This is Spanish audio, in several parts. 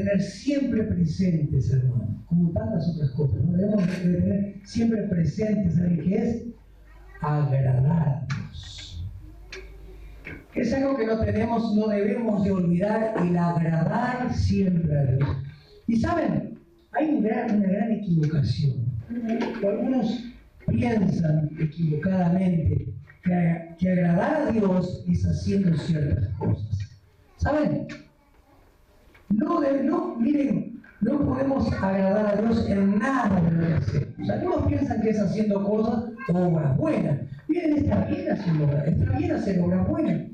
tener siempre presentes, hermano, como tantas otras cosas, ¿no? Debemos de tener siempre presentes, ¿saben qué es? Agradar a Dios. Es algo que no debemos de olvidar, el agradar siempre a Dios. Y saben, hay una gran equivocación. Algunos piensan equivocadamente que agradar a Dios es haciendo ciertas cosas. ¿Saben? Miren, no podemos agradar a Dios en nada de lo que hacemos. Algunos piensan que es haciendo cosas o obras buenas. Miren, está bien hacer obras buenas,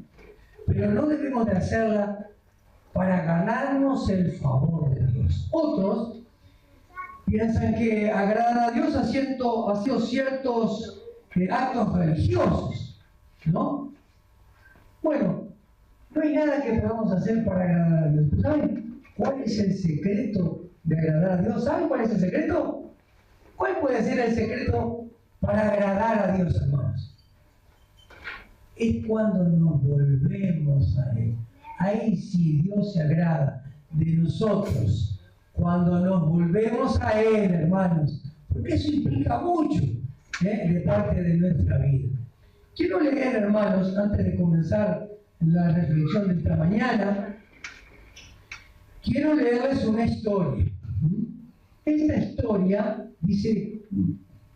pero no debemos de hacerla para ganarnos el favor de Dios. Otros piensan que agradar a Dios haciendo ciertos actos religiosos, ¿no? Bueno, no hay nada que podamos hacer para agradar a Dios. ¿Saben cuál es el secreto de agradar a Dios? ¿Saben cuál es el secreto? ¿Cuál puede ser el secreto para agradar a Dios, hermanos? Es cuando nos volvemos a Él. Ahí sí Dios se agrada de nosotros. Cuando nos volvemos a Él, hermanos. Porque eso implica mucho de parte de nuestra vida. Quiero leer, hermanos, antes de comenzar la reflexión de esta mañana, quiero leerles una historia. Esta historia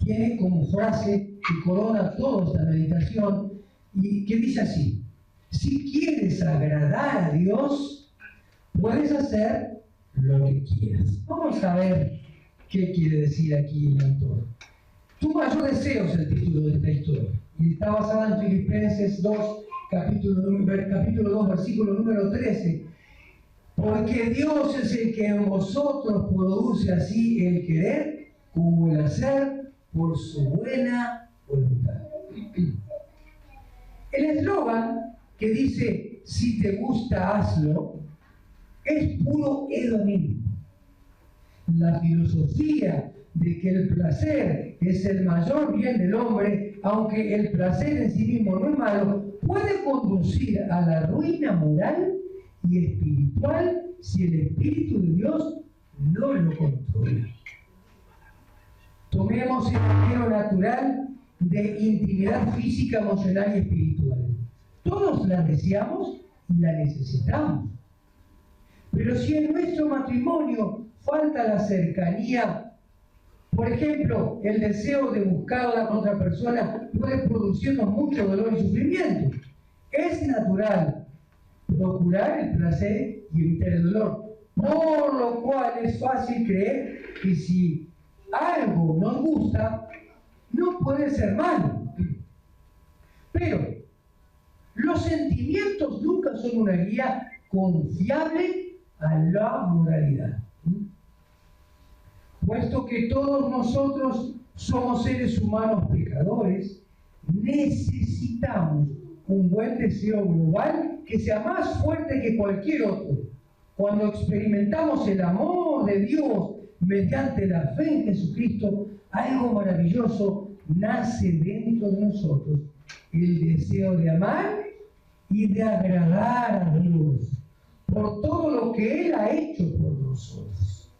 tiene como frase que corona toda esta meditación y que dice así: si quieres agradar a Dios, puedes hacer lo que quieras. Vamos a ver qué quiere decir aquí el autor. Tu mayor deseo es el título de esta historia y está basada en Filipenses 2, capítulo 2, versículo número 13. Porque Dios es el que en vosotros produce así el querer como el hacer por su buena voluntad. El eslogan que dice, si te gusta, hazlo, es puro hedonismo. La filosofía de que el placer es el mayor bien del hombre, aunque el placer en sí mismo no es malo, puede conducir a la ruina moral y espiritual si el Espíritu de Dios no lo controla. Tomemos el camino natural de intimidad física, emocional y espiritual. Todos la deseamos y la necesitamos. Pero si en nuestro matrimonio falta la cercanía, por ejemplo, el deseo de buscarla con otra persona puede producirnos mucho dolor y sufrimiento. Es natural procurar el placer y evitar el dolor, por lo cual es fácil creer que si algo nos gusta, no puede ser malo. Pero los sentimientos nunca son una guía confiable a la moralidad. Puesto que todos nosotros somos seres humanos pecadores, necesitamos un buen deseo global que sea más fuerte que cualquier otro. Cuando experimentamos el amor de Dios mediante la fe en Jesucristo, algo maravilloso nace dentro de nosotros: el deseo de amar y de agradar a Dios por todo lo que Él ha hecho por nosotros.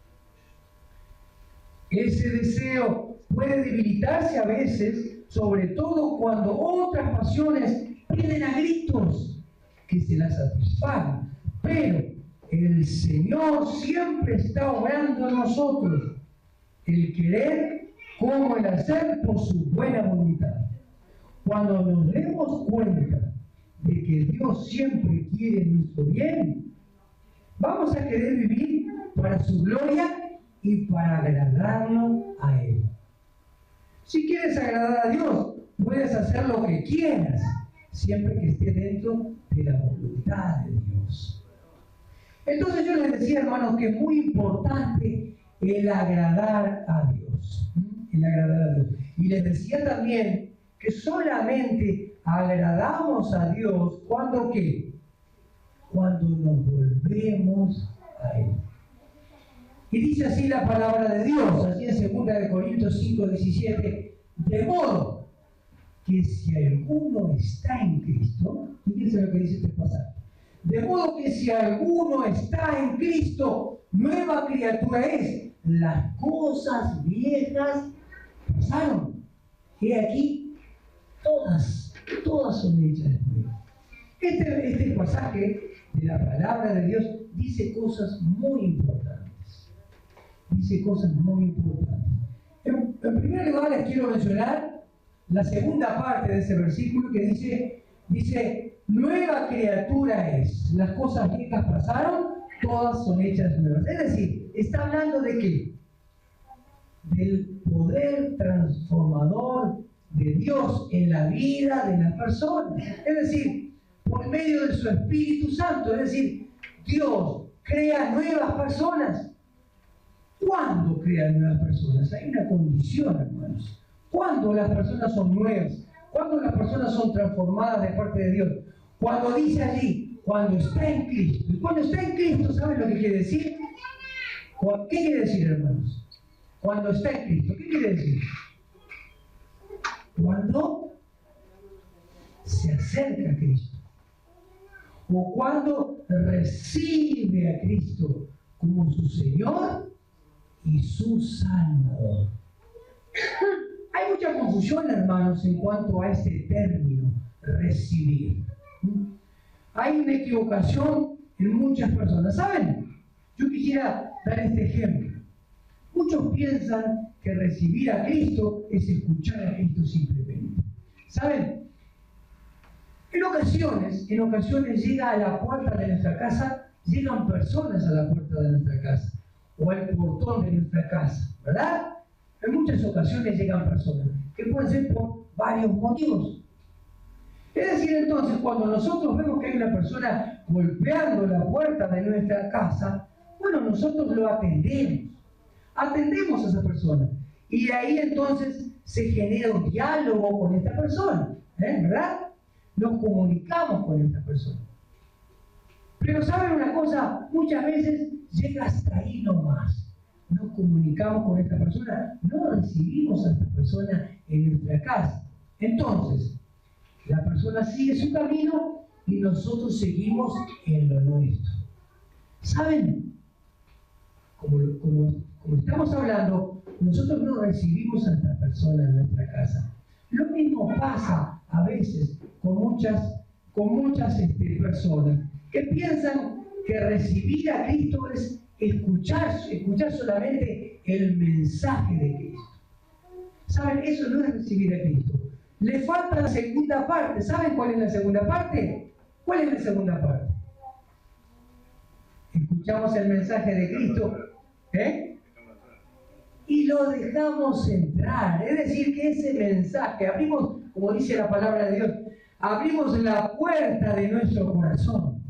Ese deseo puede debilitarse a veces, sobre todo cuando otras pasiones piden a gritos que se las satisfagan. Pero el Señor siempre está obrando en nosotros el querer como el hacer por su buena voluntad. Cuando nos demos cuenta de que Dios siempre quiere nuestro bien, vamos a querer vivir para su gloria y para agradarlo a Él. Si quieres agradar a Dios, puedes hacer lo que quieras, siempre que esté dentro de la voluntad de Dios. Entonces yo les decía, hermanos, que es muy importante el agradar a Dios. El agradar a Dios. Y les decía también que solamente agradamos a Dios cuando ¿qué? Cuando nos volvemos a Él. Y dice así la palabra de Dios, así en 2 Corintios 5:17, de modo que si alguno está en Cristo, fíjense lo que dice este pasaje, De modo que si alguno está en Cristo, nueva criatura es. Las cosas viejas pasaron. Y aquí todas son hechas nuevas. Este pasaje de la palabra de Dios dice cosas muy importantes. Dice cosas muy importantes. En primer lugar, les quiero mencionar la segunda parte de ese versículo que dice, nueva criatura es. Las cosas viejas pasaron, todas son hechas nuevas. Es decir, está hablando de qué? Del poder transformador de Dios en la vida de las personas. Es decir, por medio de su Espíritu Santo. Es decir, Dios crea nuevas personas. ¿Cuándo crea nuevas personas? Hay una condición, hermanos. ¿Cuándo las personas son nuevas? ¿Cuándo las personas son transformadas de parte de Dios? Cuando dice allí, cuando está en Cristo. Y cuando está en Cristo, ¿saben lo que quiere decir? ¿Qué quiere decir, hermanos? Cuando está en Cristo, ¿qué quiere decir? Cuando se acerca a Cristo. O cuando recibe a Cristo como su Señor y su Salvador. Hay mucha confusión, hermanos, en cuanto a este término, recibir. Hay una equivocación en muchas personas. ¿Saben? Yo quisiera dar este ejemplo. Muchos piensan que recibir a Cristo es escuchar a Cristo simplemente. ¿Saben? En ocasiones llega a la puerta de nuestra casa, llegan personas a la puerta de nuestra casa, o al portón de nuestra casa, ¿verdad? En muchas ocasiones llegan personas, que pueden ser por varios motivos. Es decir, entonces, cuando nosotros vemos que hay una persona golpeando la puerta de nuestra casa, bueno, nosotros lo atendemos a esa persona, y de ahí entonces se genera un diálogo con esta persona, ¿verdad? Nos comunicamos con esta persona. Pero ¿saben una cosa? Muchas veces llega hasta ahí nomás. Nos comunicamos con esta persona, no recibimos a esta persona en nuestra casa. Entonces, la persona sigue su camino y nosotros seguimos en lo nuestro. ¿Saben? Como estamos hablando, nosotros no recibimos a esta persona en nuestra casa. Lo mismo pasa a veces con muchas personas que piensan que recibir a Cristo es escuchar solamente el mensaje de Cristo. ¿Saben? Eso no es recibir a Cristo. Le falta la segunda parte. ¿Saben cuál es la segunda parte? ¿Cuál es la segunda parte? Escuchamos el mensaje de Cristo, y lo dejamos entrar. Es decir, que ese mensaje, abrimos, como dice la palabra de Dios, abrimos la puerta de nuestro corazón,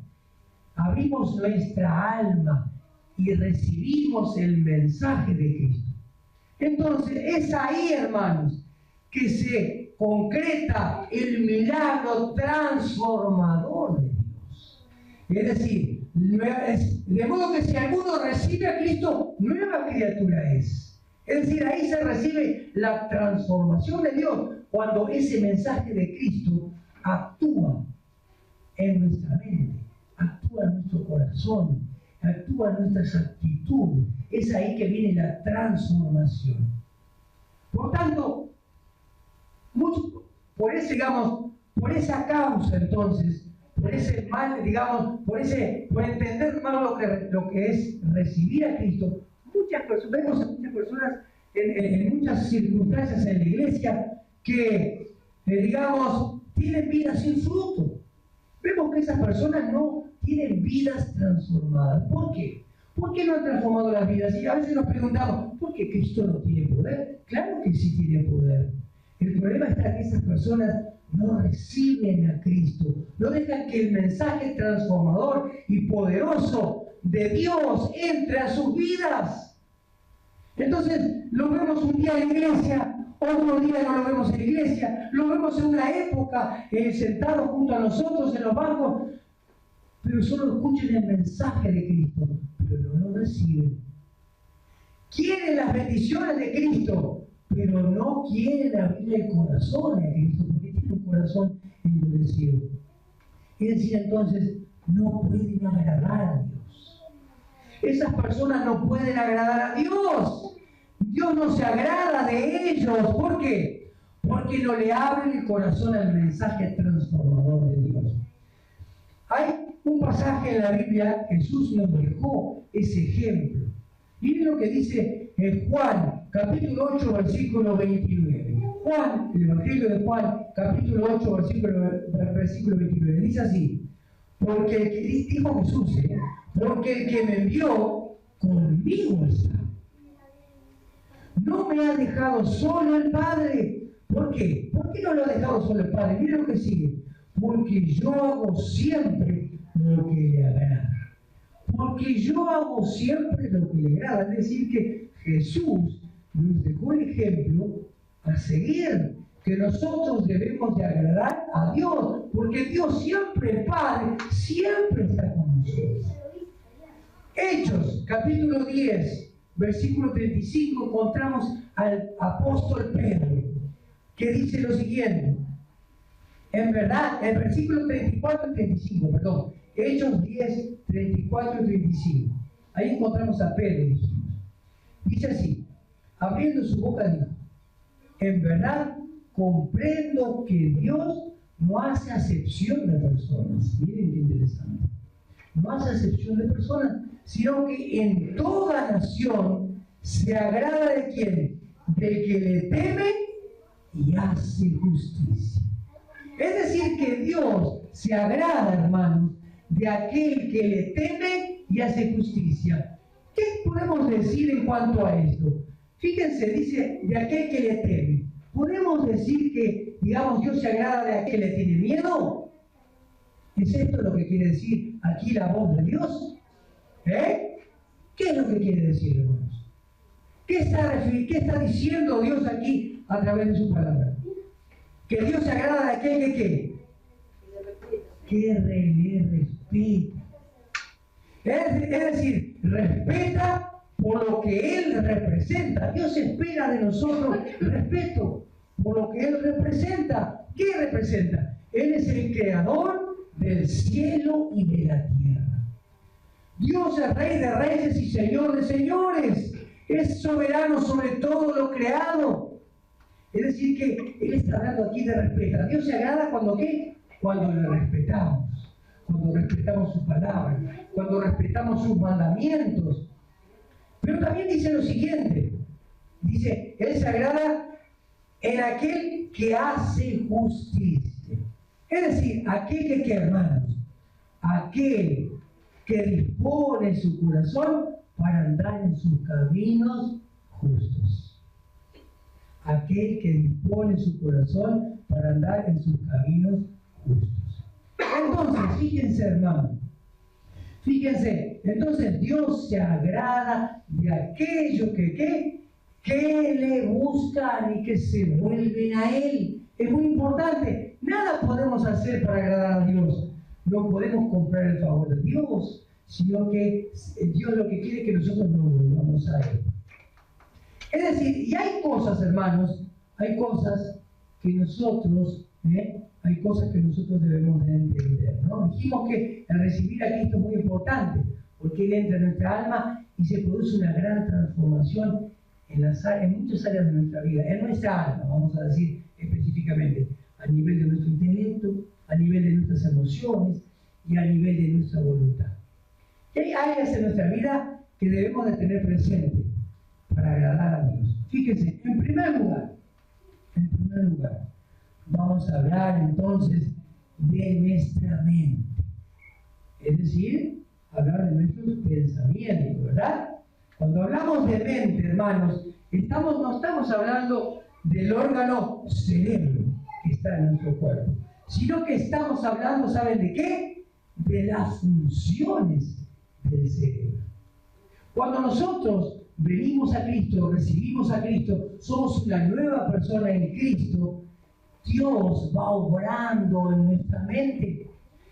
abrimos nuestra alma y recibimos el mensaje de Cristo. Entonces, es ahí, hermanos, que se concreta el milagro transformador de Dios. Es decir, de modo que si alguno recibe a Cristo, nueva criatura es. Es decir, ahí se recibe la transformación de Dios cuando ese mensaje de Cristo actúa en nuestra mente, actúa en nuestro corazón, actúa en nuestras actitudes. Es ahí que viene la transformación. Por tanto, por esa causa entonces, por ese mal, digamos, por entender, hermano, lo que es recibir a Cristo, vemos a muchas personas en muchas circunstancias en la iglesia que, digamos, tienen vidas sin fruto. Vemos que esas personas no tienen vidas transformadas. ¿Por qué? ¿Por qué no han transformado las vidas? Y a veces nos preguntamos, ¿por qué Cristo no tiene poder? Claro que sí tiene poder. El problema está que esas personas no reciben a Cristo, no dejan que el mensaje transformador y poderoso de Dios entre a sus vidas. Entonces, lo vemos un día en la iglesia, otro día no lo vemos en la iglesia, lo vemos en una época sentado junto a nosotros en los bancos, pero solo escuchan el mensaje de Cristo, pero no lo reciben. Quieren las bendiciones de Cristo, pero no quieren abrir el corazón a Cristo, porque tienen un corazón endurecido. Es decir, entonces, no pueden agradar a Dios. Esas personas no pueden agradar a Dios. Dios no se agrada de ellos. ¿Por qué? Porque no le abren el corazón al mensaje transformador de Dios. Hay un pasaje en la Biblia, Jesús nos dejó ese ejemplo. Miren lo que dice en Juan, capítulo 8, versículo 29. Juan, el Evangelio de Juan, capítulo 8, versículo 29. Dice así: porque el que, dijo Jesús, porque el que me envió, conmigo está. No me ha dejado solo el Padre. ¿Por qué? ¿Por qué no lo ha dejado solo el Padre? Miren lo que sigue. Porque yo hago siempre lo que le agrada. Porque yo hago siempre lo que le agrada. Es decir, que Jesús nos dejó el ejemplo a seguir, que nosotros debemos de agradar a Dios, porque Dios siempre, el Padre, siempre está con nosotros. Hechos, capítulo 10, versículo 35, encontramos al apóstol Pedro, que dice lo siguiente. En verdad, el versículo 34 y 35, perdón, Hechos 10, 34 y 35. Ahí encontramos a Pedro, dijimos. Dice así: abriendo su boca dijo: en verdad comprendo que Dios no hace acepción de personas. Miren qué interesante. No hace acepción de personas, sino que en toda nación se agrada de quién? Del que le teme y hace justicia. Es decir, que Dios se agrada, hermanos, de aquel que le teme y hace justicia. ¿Qué podemos decir en cuanto a esto? Fíjense, dice, de aquel que le teme. ¿Podemos decir que, digamos, Dios se agrada de aquel que le tiene miedo? ¿Es esto lo que quiere decir aquí la voz de Dios? ¿Qué es lo que quiere decir, hermanos? ¿Qué está diciendo Dios aquí a través de su palabra? Que Dios se agrada de aquel que le respeta. Es decir, respeta por lo que Él representa. Dios espera de nosotros respeto por lo que Él representa. ¿Qué representa? Él es el creador del cielo y de la tierra. Dios es Rey de reyes y Señor de señores. Es soberano sobre todo lo creado. Es decir, que Él está hablando aquí de respeto. Dios se agrada cuando ¿qué? Cuando le respetamos. Cuando respetamos su palabra. Cuando respetamos sus mandamientos. Pero también dice lo siguiente. Dice, Él se agrada en aquel que hace justicia. Es decir, aquel que hermanos, aquel que dispone su corazón para andar en sus caminos justos. Aquel que dispone su corazón para andar en sus caminos justos. Entonces, fíjense, hermanos, fíjense, entonces Dios se agrada de aquellos que le buscan y que se vuelven a Él. Es muy importante. Nada podemos hacer para agradar a Dios. No podemos comprar el favor de Dios, sino que Dios lo que quiere es que nosotros nos volvamos a Él. Es decir, y hay cosas, hermanos, hay cosas que nosotros debemos de entender, ¿no? Dijimos que el recibir a Cristo es muy importante, porque Él entra en nuestra alma y se produce una gran transformación en muchas áreas de nuestra vida, en nuestra alma, vamos a decir específicamente, a nivel de nuestro intelecto, a nivel de nuestras emociones y a nivel de nuestra voluntad. Y hay áreas en nuestra vida que debemos de tener presente para agradar a Dios. Fíjense, en primer lugar, vamos a hablar entonces de nuestra mente. Es decir, hablar de nuestros pensamientos, ¿verdad? Cuando hablamos de mente, hermanos, no estamos hablando del órgano cerebro que está en nuestro cuerpo, sino que estamos hablando, ¿saben de qué? De las funciones del cerebro. Cuando nosotros venimos a Cristo, recibimos a Cristo, somos una nueva persona en Cristo, Dios va obrando en nuestra mente.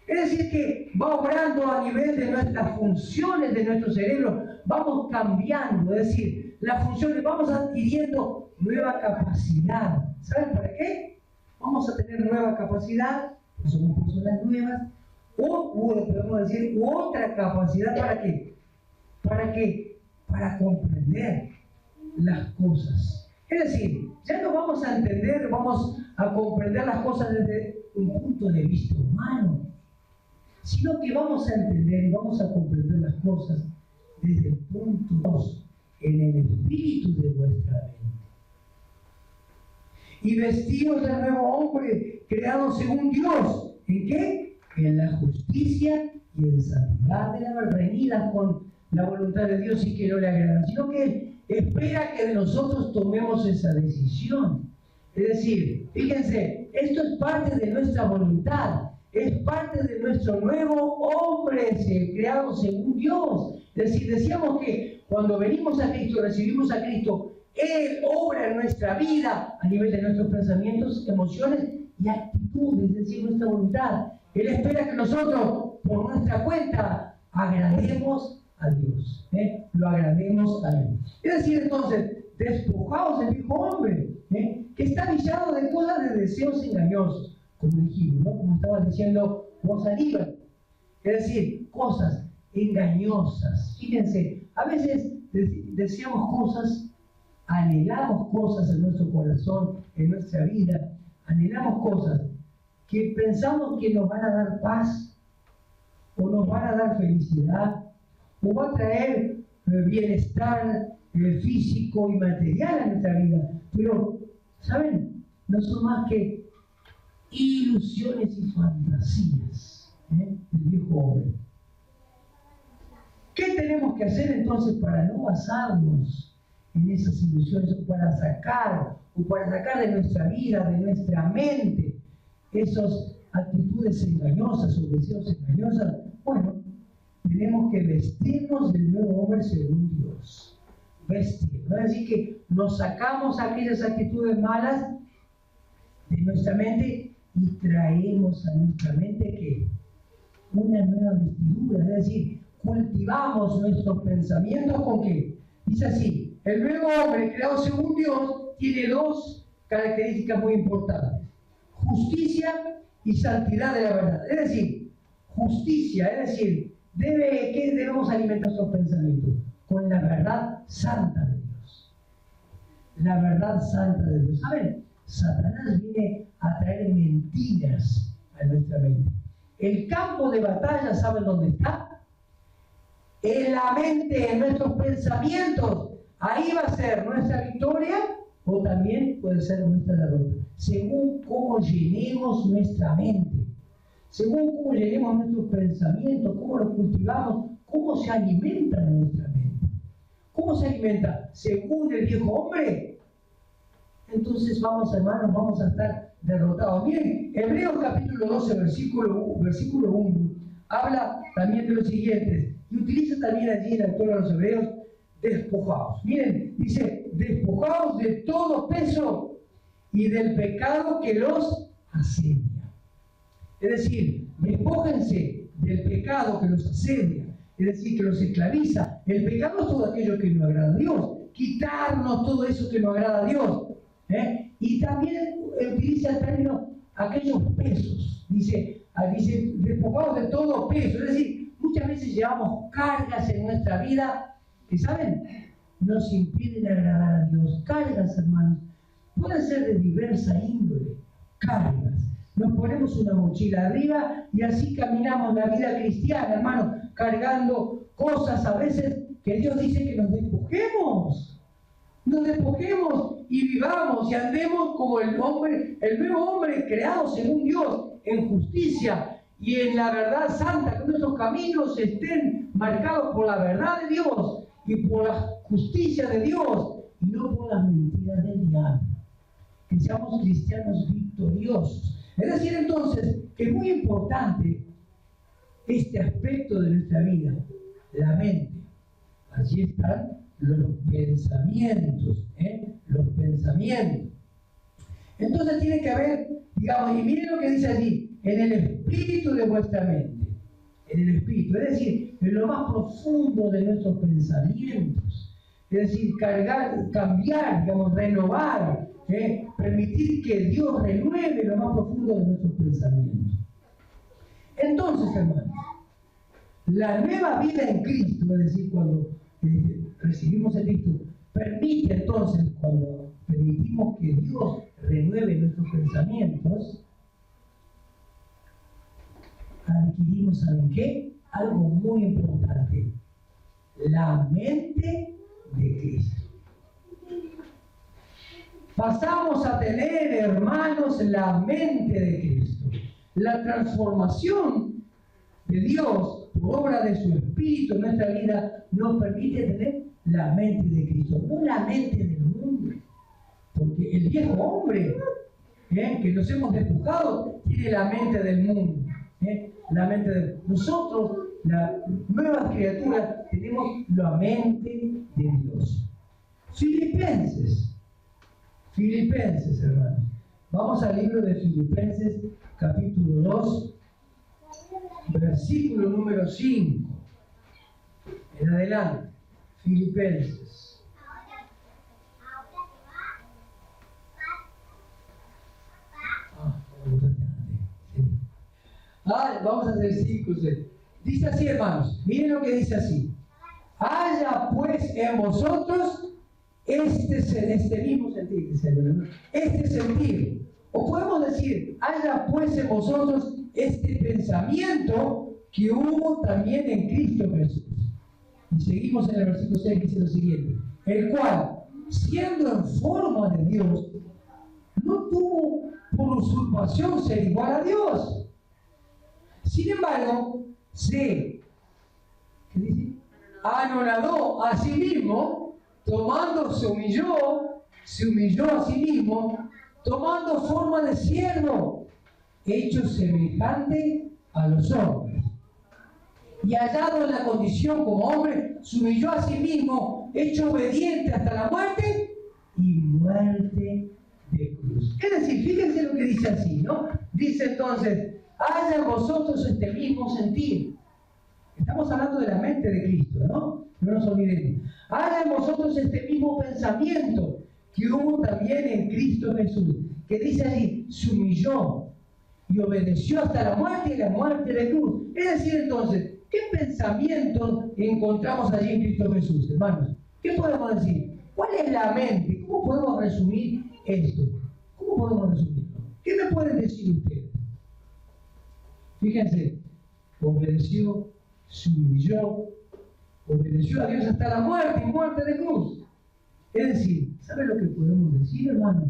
Es decir, que va obrando a nivel de nuestras funciones de nuestro cerebro, vamos cambiando, es decir, las funciones, vamos adquiriendo nueva capacidad. ¿Saben para qué? Vamos a tener nueva capacidad, somos personas nuevas, podemos decir, u otra capacidad ¿para qué? Para comprender las cosas. Es decir, ya no vamos a entender, vamos a comprender las cosas desde un punto de vista humano, sino que vamos a entender y vamos a comprender las cosas desde el punto 2, en el espíritu de vuestra mente. Y vestidos del nuevo hombre, creado según Dios. ¿En qué? En la justicia y en santidad de la verdad, reñidas con la voluntad de Dios y que no le agradan, sino que Él espera que de nosotros tomemos esa decisión. Es decir, fíjense, esto es parte de nuestra voluntad, es parte de nuestro nuevo hombre creado según Dios. Es decir, decíamos que cuando venimos a Cristo, recibimos a Cristo, Él obra en nuestra vida a nivel de nuestros pensamientos, emociones y actitudes, es decir, nuestra voluntad. Él espera que nosotros, por nuestra cuenta, agrademos a Dios, lo agrademos a Él. Es decir, entonces, despojaos del viejo hombre, que está viciado de cosas de deseos engañosos, como dijimos, ¿no? Como estaba diciendo vos, Aníbal. Es decir, cosas engañosas. Fíjense, a veces deseamos cosas, anhelamos cosas en nuestro corazón, en nuestra vida, anhelamos cosas que pensamos que nos van a dar paz, o nos van a dar felicidad, o va a traer bienestar físico y material a nuestra vida. Pero, ¿saben? No son más que ilusiones y fantasías del viejo hombre. ¿Qué tenemos que hacer entonces para no basarnos en esas ilusiones, o para sacar de nuestra vida, de nuestra mente, esas actitudes engañosas o deseos engañosos? Bueno, tenemos que vestirnos del nuevo hombre según Dios. Vestirnos, es decir, que nos sacamos aquellas actitudes malas de nuestra mente y traemos a nuestra mente que una nueva vestidura, es decir, cultivamos nuestros pensamientos con qué. Dice así, el nuevo hombre creado según Dios tiene dos características muy importantes: justicia y santidad de la verdad. Es decir, justicia, es decir, ¿qué debemos alimentar nuestros pensamientos? Con la verdad santa de Dios. La verdad santa de Dios. ¿Saben? Satanás viene a traer mentiras a nuestra mente. El campo de batalla, ¿saben dónde está? En la mente, en nuestros pensamientos. Ahí va a ser nuestra victoria, o también puede ser nuestra derrota, según cómo llenemos nuestra mente, según cómo llenemos nuestros pensamientos, cómo los cultivamos, cómo se alimenta nuestra mente. ¿Cómo se alimenta? Según el viejo hombre. Entonces hermanos, vamos a estar derrotados. Miren, Hebreos capítulo 12, versículo 1, habla también de los siguientes, y utiliza también allí el autor de los Hebreos: despojaos. Miren, dice, despojaos de todo peso y del pecado que los asedia. Es decir, despójense del pecado que los asedia, es decir, que los esclaviza. El pecado es todo aquello que no agrada a Dios. Quitarnos todo eso que no agrada a Dios. Y también utiliza el término aquellos pesos. Dice, despojados de todo peso. Es decir, muchas veces llevamos cargas en nuestra vida que, ¿saben?, nos impiden agradar a Dios. Cargas, hermanos, pueden ser de diversa índole. Cargas. Nos ponemos una mochila arriba y así caminamos la vida cristiana, hermano, cargando cosas a veces que Dios dice que nos despojemos. Nos despojemos y vivamos y andemos como el nuevo hombre creado según Dios, en justicia y en la verdad santa, que nuestros caminos estén marcados por la verdad de Dios y por la justicia de Dios y no por las mentiras del diablo. Que seamos cristianos victoriosos. Es decir, entonces, que es muy importante este aspecto de nuestra vida, la mente. Allí están los pensamientos, los pensamientos. Entonces tiene que haber, digamos, y miren lo que dice allí, en el espíritu de vuestra mente, en el espíritu, es decir, en lo más profundo de nuestros pensamientos, es decir, cambiar, digamos, renovar, permitir que Dios renueve lo más profundo de nuestros pensamientos. Entonces, hermanos, la nueva vida en Cristo, es decir, cuando recibimos el Cristo, permite entonces, cuando permitimos que Dios renueve nuestros pensamientos, adquirimos, ¿saben qué? Algo muy importante: la mente de Cristo. Pasamos a tener, hermanos, la mente de Cristo. La transformación de Dios, por obra de su Espíritu en nuestra vida, nos permite tener la mente de Cristo, no la mente del mundo. Porque el viejo hombre, que nos hemos despojado, tiene la mente del mundo. La mente de nosotros, las nuevas criaturas, tenemos la mente de Dios. Filipenses, hermanos. Vamos al libro de Filipenses, capítulo 2, versículo número 5. En adelante, Filipenses. Vamos a hacer 5. Dice así, hermanos. Miren lo que dice así: haya pues en vosotros este mismo sentir, este sentir. O podemos decir, haya pues en vosotros este pensamiento que hubo también en Cristo Jesús. Y seguimos en el versículo 6, que dice lo siguiente: el cual, siendo en forma de Dios, no tuvo por usurpación ser igual a Dios. Sin embargo, ¿qué dice? Anonadó a sí mismo, se humilló a sí mismo, tomando forma de siervo, hecho semejante a los hombres. Y hallado en la condición como hombre, se humilló a sí mismo, hecho obediente hasta la muerte y muerte de cruz. Es decir, fíjense lo que dice así, ¿no? Dice entonces: haya en vosotros este mismo sentir. Estamos hablando de la mente de Cristo, ¿no? No nos olvidemos. Haya en vosotros este mismo pensamiento que hubo también en Cristo Jesús, que dice allí, se humilló y obedeció hasta la muerte y la muerte de cruz. Es decir, entonces, ¿qué pensamientos encontramos allí en Cristo Jesús, hermanos? ¿Qué podemos decir? ¿Cuál es la mente? ¿Cómo podemos resumir esto? ¿Cómo podemos resumirlo? ¿Qué me pueden decir ustedes? Fíjense, obedeció, se humilló, obedeció a Dios hasta la muerte y muerte de cruz. Es decir, ¿sabe lo que podemos decir, hermanos?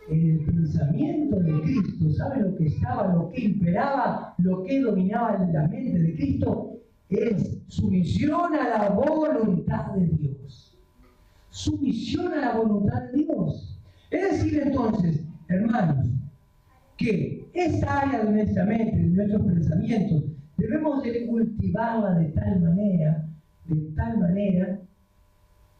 En el pensamiento de Cristo, ¿sabe lo que estaba, lo que imperaba, lo que dominaba la mente de Cristo? Es sumisión a la voluntad de Dios. Sumisión a la voluntad de Dios. Es decir, entonces, hermanos, que esa área de nuestra mente, de nuestros pensamientos, debemos de cultivarla de tal manera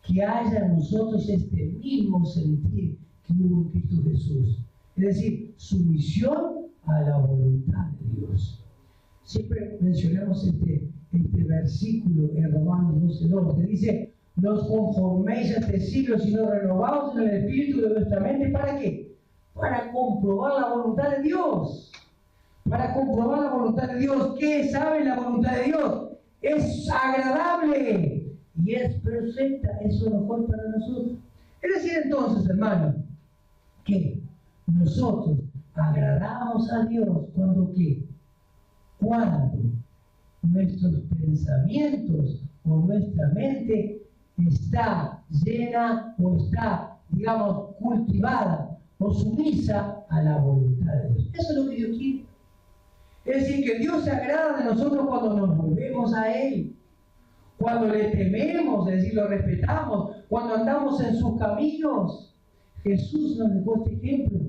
que haya en nosotros este mismo sentir que hubo en Cristo Jesús. Es decir, sumisión a la voluntad de Dios. Siempre mencionamos este versículo en Romanos 12:2, que dice: no os conforméis a este siglo, sino renovaos en el espíritu de vuestra mente. ¿Para qué? Para comprobar la voluntad de Dios. Para comprobar la voluntad de Dios. ¿Qué sabe la voluntad de Dios? Es agradable y es perfecta. Es lo mejor para nosotros. Es decir, entonces, hermanos, que nosotros agradamos a Dios cuando ¿qué? Cuando nuestros pensamientos o nuestra mente está llena o está, digamos, cultivada o sumisa a la voluntad de Dios. Eso es lo que Dios quiere. Es decir, que Dios se agrada de nosotros cuando nos volvemos a Él, cuando le tememos, es decir, lo respetamos, cuando andamos en sus caminos. Jesús nos dejó este ejemplo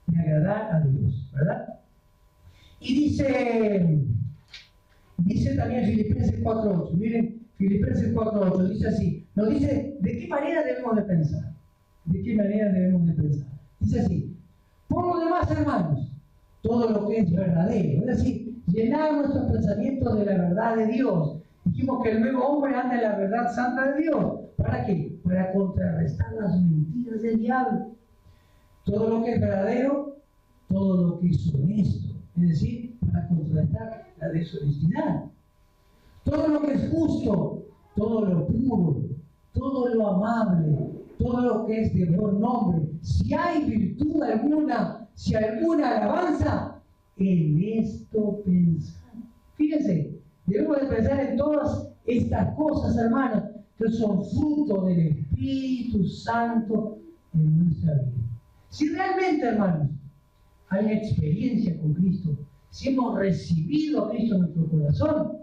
de agradar a Dios, ¿verdad? Y dice también Filipenses 4:8, miren, Filipenses 4:8 dice así, nos dice de qué manera debemos de pensar. ¿De qué manera debemos de pensar? Dice así: por lo demás, hermanos, todo lo que es verdadero, es decir, llenar nuestros pensamientos de la verdad de Dios. Dijimos que el nuevo hombre anda en la verdad santa de Dios. ¿Para qué? Para contrarrestar las mentiras del diablo. Todo lo que es verdadero, todo lo que es honesto, es decir, para contrastar la deshonestidad. Todo lo que es justo, todo lo puro, todo lo amable, todo lo que es de buen nombre, si hay virtud alguna, si alguna alabanza, en esto pensar. Fíjense, debemos de pensar en todas estas cosas, hermanos, que son fruto del Espíritu Santo en nuestra vida. Si realmente, hermanos, hay una experiencia con Cristo, si hemos recibido a Cristo en nuestro corazón,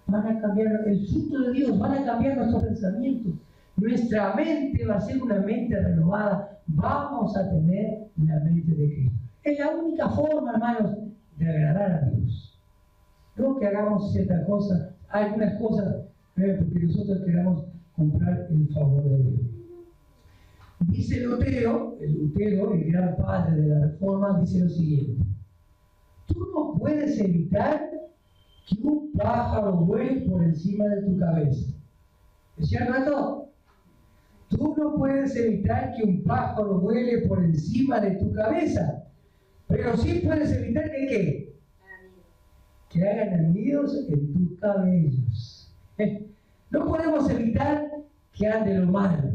van a cambiar el fruto de Dios, van a cambiar nuestros pensamientos. Nuestra mente va a ser una mente renovada. Vamos a tener la mente de Cristo. Es la única forma, hermanos, de agradar a Dios. No que hagamos ciertas cosas, algunas cosas, porque nosotros queramos comprar el favor de Dios. Dice Lutero, el gran padre de la Reforma, dice lo siguiente: tú no puedes evitar que un pájaro vuele por encima de tu cabeza. ¿Es cierto esto? Tú no puedes evitar que un pájaro vuele por encima de tu cabeza, pero sí puedes evitar que ¿qué? Que hagan anillos en tus cabellos. No podemos evitar que ande lo malo.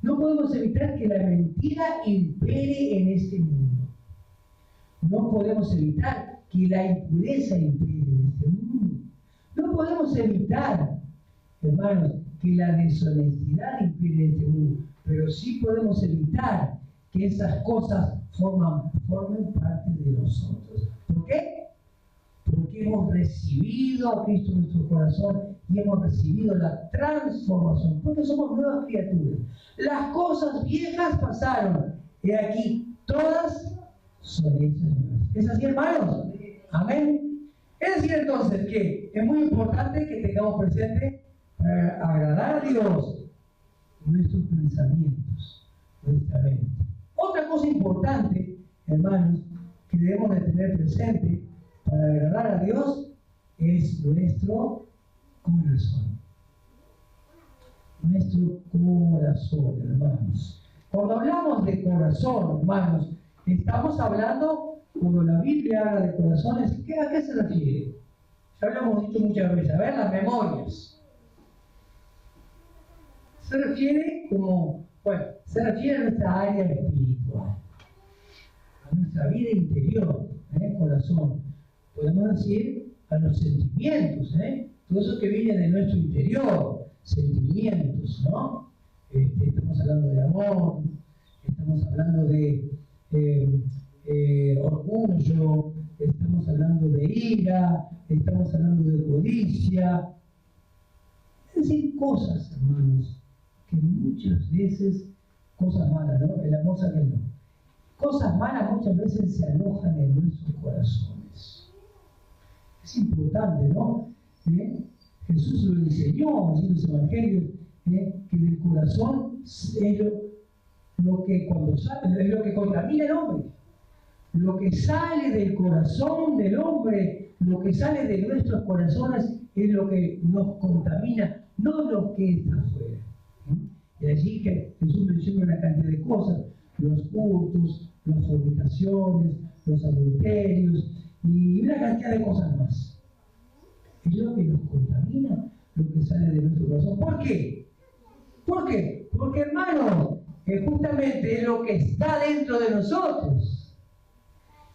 No podemos evitar que la mentira impere en este mundo. No podemos evitar que la impureza impere en este mundo. No podemos evitar, hermanos, que la deshonestidad impere en este mundo, pero sí podemos evitar que esas cosas formen parte de nosotros. ¿Por qué? Porque hemos recibido a Cristo en nuestro corazón y hemos recibido la transformación, porque somos nuevas criaturas. Las cosas viejas pasaron, y aquí todas son hechas nuevas. ¿Es así, hermanos? Amén. Es decir, entonces, que es muy importante que tengamos presente, para agradar a Dios, nuestros pensamientos, nuestra mente. Otra cosa importante, hermanos, que debemos de tener presente para agradar a Dios es nuestro corazón. Nuestro corazón, hermanos. Cuando hablamos de corazón, hermanos, estamos hablando, cuando la Biblia habla de corazones, ¿a qué se refiere? Ya lo hemos dicho muchas veces, a ver, las memorias. Se refiere se refiere a nuestra área espiritual, a nuestra vida interior, corazón. Podemos decir a los sentimientos, todo eso que viene de nuestro interior, sentimientos, ¿no? Estamos hablando de amor, estamos hablando de orgullo, estamos hablando de ira, estamos hablando de codicia. Es decir, cosas, hermanos, que muchas veces, cosas malas, ¿no? El amor saca el no. Cosas malas muchas veces se alojan en nuestros corazones. Es importante, ¿no? Jesús lo enseñó en los evangelios, que del corazón es lo que cuando sale, es lo que contamina el hombre. Lo que sale del corazón del hombre, lo que sale de nuestros corazones es lo que nos contamina, no lo que está afuera. Y allí que Jesús menciona una cantidad de cosas: los hurtos, las fornicaciones, los adulterios y una cantidad de cosas más. Es lo que nos contamina, lo que sale de nuestro corazón. ¿Por qué? ¿Por qué? Porque, hermanos, justamente es lo que está dentro de nosotros.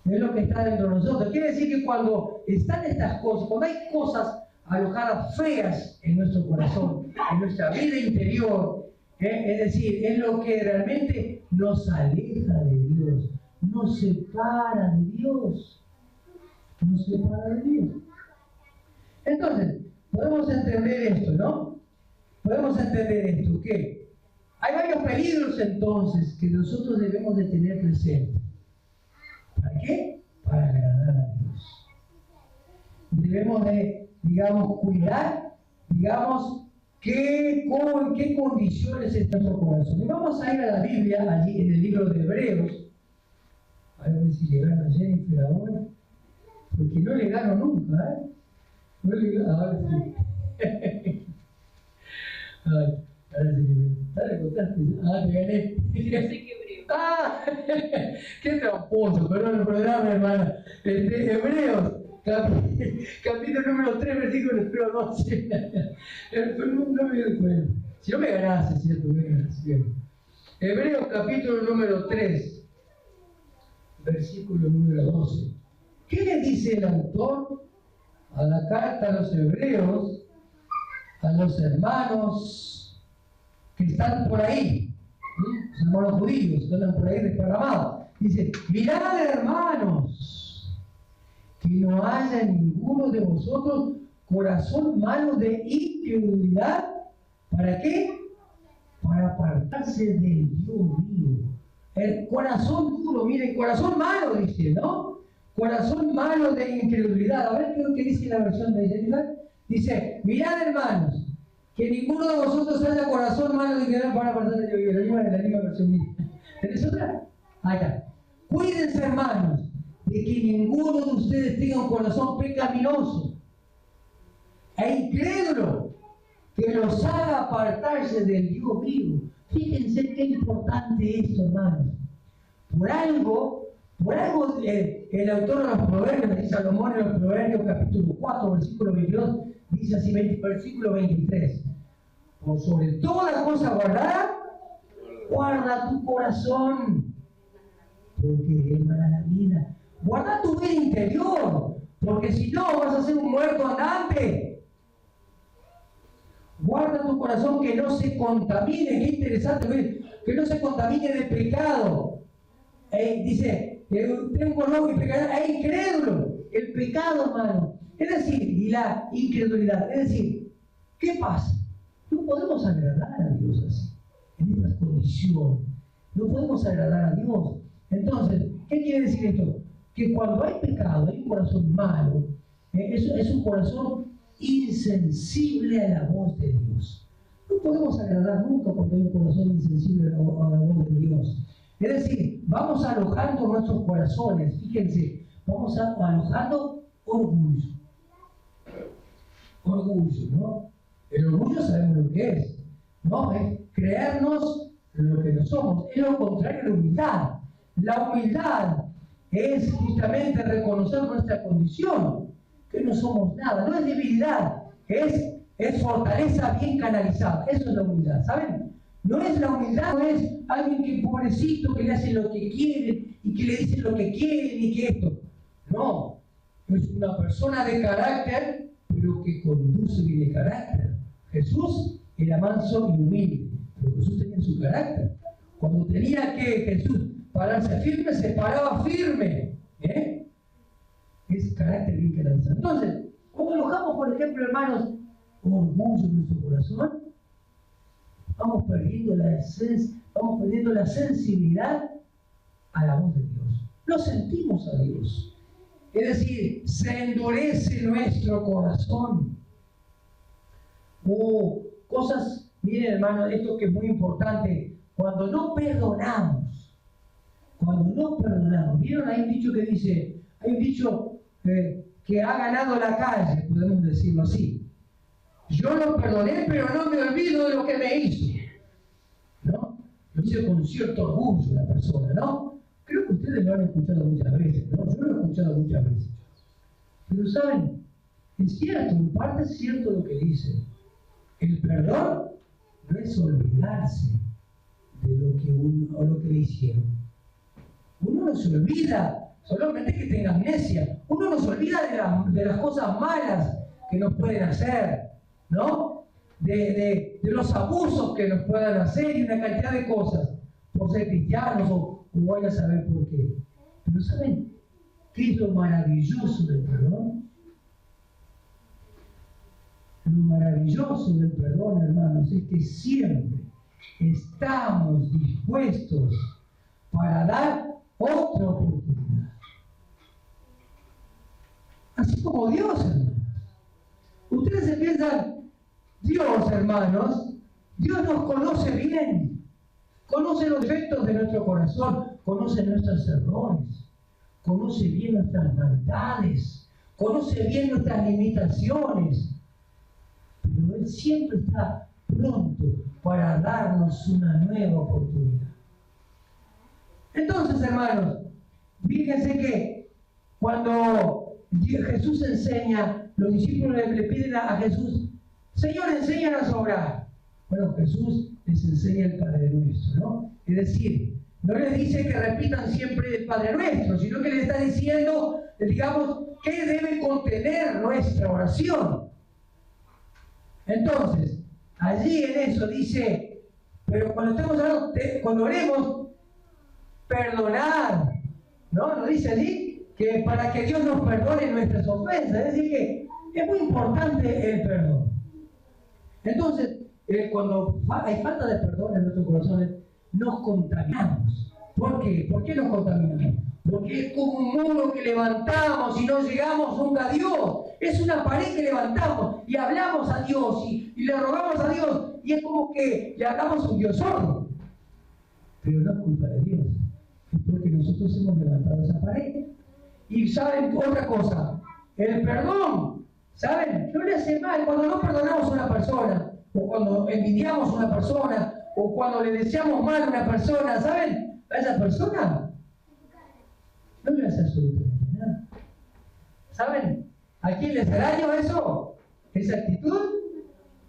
Es lo que está dentro de nosotros. Quiere decir que cuando están estas cosas, cuando hay cosas alojadas feas en nuestro corazón, en nuestra vida interior, es decir, es lo que realmente nos aleja de Dios, nos separa de Dios, nos separa de Dios. Entonces, podemos entender esto, ¿no? Podemos entender esto, que hay varios peligros entonces que nosotros debemos de tener presente. ¿Para qué? Para agradar a Dios. Debemos de, cuidar, en qué condiciones está nuestro corazón. Y vamos a ir a la Biblia, allí en el libro de Hebreos. A ver si le gano a Jennifer ahora. Porque no le gano nunca, No le gano, ahora sí. Ay, ahora sí que me... ¿Te contaste? Te gané. Yo sé que Hebreo. ¡Ah! ¡Qué tramposo! Perdóname, hermana. Hebreos, capítulo número 3, versículo número 12. No me doy cuenta. Si no me ganás, es cierto, me ganás. Hebreos, capítulo número 3, versículo número 12. ¿Qué le dice el autor a la carta a los hebreos, a los hermanos que están por ahí? Los hermanos judíos que andan por ahí desparramados. Dice: mirad, hermanos, que no haya en ninguno de vosotros corazón malo de incredulidad. ¿Para qué? Para apartarse del Dios vivo. El corazón duro, miren, corazón malo, dice, ¿no? Corazón malo de incredulidad. A ver qué es lo que dice la versión de Jennifer. Dice: mirad, hermanos, que ninguno de vosotros haya corazón malo de incredulidad para apartarse del Dios vivo. La misma versión misma. ¿Tenés otra? Ahí está. Cuídense, hermanos, de que ninguno de ustedes tenga un corazón pecaminoso e incrédulo que los haga apartarse del Dios vivo. Fíjense qué importante esto, hermanos. Por algo el autor de los Proverbios, de Salomón, en los Proverbios capítulo 4, versículo 22, dice así, versículo 23: por sobre toda cosa guardada, guarda tu corazón, porque de él mana la vida. Guarda tu vida interior, porque si no vas a ser un muerto andante. Guarda tu corazón, que no se contamine. Qué interesante, que no se contamine de pecado. Dice: ten un corazón y pecador e incrédulo. El pecado, hermano, es decir, y la incredulidad, es decir, ¿qué pasa? No podemos agradar a Dios así, en esta condición. No podemos agradar a Dios. Entonces, ¿qué quiere decir esto? Que cuando hay pecado, hay un corazón malo, es un corazón insensible a la voz de Dios. No podemos agradar nunca cuando hay un corazón insensible a la voz de Dios. Es decir, vamos alojando nuestros corazones, fíjense, vamos alojando orgullo. Orgullo, ¿no? El orgullo sabemos lo que es, ¿no? Es creernos lo que no somos. Es lo contrario de la humildad. La humildad es justamente reconocer nuestra condición, que no somos nada. No es debilidad, es fortaleza bien canalizada. Eso es la humildad, ¿saben? No es la humildad, no es alguien que pobrecito, que le hace lo que quiere y que le dice lo que quiere y que esto. No, es una persona de carácter, pero que conduce bien el carácter. Jesús era manso y humilde, pero Jesús tenía su carácter. Cuando tenía que Jesús pararse firme, se paraba firme. Es carácter bien canalizado. Entonces, cuando alojamos, por ejemplo, hermanos, orgullo en nuestro corazón, vamos perdiendo la sensibilidad a la voz de Dios. No sentimos a Dios. Es decir, se endurece nuestro corazón. Cosas, miren, hermanos, esto que es muy importante, cuando no perdonamos, ¿vieron? Hay un dicho que dice, que ha ganado la calle, podemos decirlo así: yo lo perdoné, pero no me olvido de lo que me hizo, ¿no? Lo hizo con cierto orgullo la persona, ¿no? Creo que ustedes lo han escuchado muchas veces, ¿no? Yo lo he escuchado muchas veces. Pero ¿saben? Es cierto, en parte es cierto lo que dice. El perdón no es olvidarse de lo que le hicieron. Uno no se olvida, solamente que tenga amnesia. Uno no se olvida de las cosas malas que nos pueden hacer, ¿no? De los abusos que nos puedan hacer y una cantidad de cosas, por ser cristianos o vaya a saber por qué. Pero ¿saben qué es lo maravilloso del perdón? Lo maravilloso del perdón, hermanos, es que siempre estamos dispuestos para dar otra oportunidad. Así como Dios, hermanos. Ustedes se piensan, Dios, hermanos, Dios nos conoce bien, conoce los defectos de nuestro corazón, conoce nuestros errores, conoce bien nuestras maldades, conoce bien nuestras limitaciones, pero Él siempre está pronto para darnos una nueva oportunidad. Entonces, hermanos, fíjense que cuando Jesús enseña, los discípulos le piden a Jesús, Señor, enséñanos a orar. Bueno, Jesús les enseña el Padre Nuestro, ¿no? Es decir, no les dice que repitan siempre el Padre Nuestro, sino que les está diciendo, digamos, qué debe contener nuestra oración. Entonces, allí en eso dice, pero cuando estemos hablando, cuando oremos, perdonar, ¿no? Nos dice allí que para que Dios nos perdone nuestras ofensas, es decir, que es muy importante el perdón. Entonces, cuando hay falta de perdón en nuestros corazones, nos contaminamos. ¿Por qué? ¿Por qué nos contaminamos? Porque es como un muro que levantamos y no llegamos nunca a Dios. Es una pared que levantamos y hablamos a Dios y le rogamos a Dios y es como que le hablamos a un Dios sordo. Pero no es culpa de Dios, es porque nosotros hemos levantado esa pared. Y saben otra cosa, el perdón, ¿saben? No le hace mal cuando no perdonamos a una persona, o cuando envidiamos a una persona, o cuando le deseamos mal a una persona, ¿saben? A esa persona no le hace absolutamente nada. ¿Saben? ¿A quién le hace daño eso? ¿Esa actitud?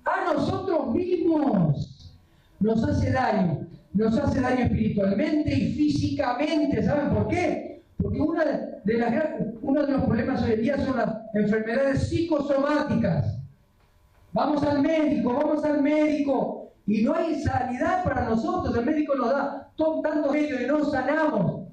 A nosotros mismos nos hace daño. Nos hace daño espiritualmente y físicamente. ¿Saben por qué? Porque uno de los problemas hoy en día son las enfermedades psicosomáticas. Vamos al médico y no hay sanidad para nosotros. El médico nos da tantos medios y no sanamos.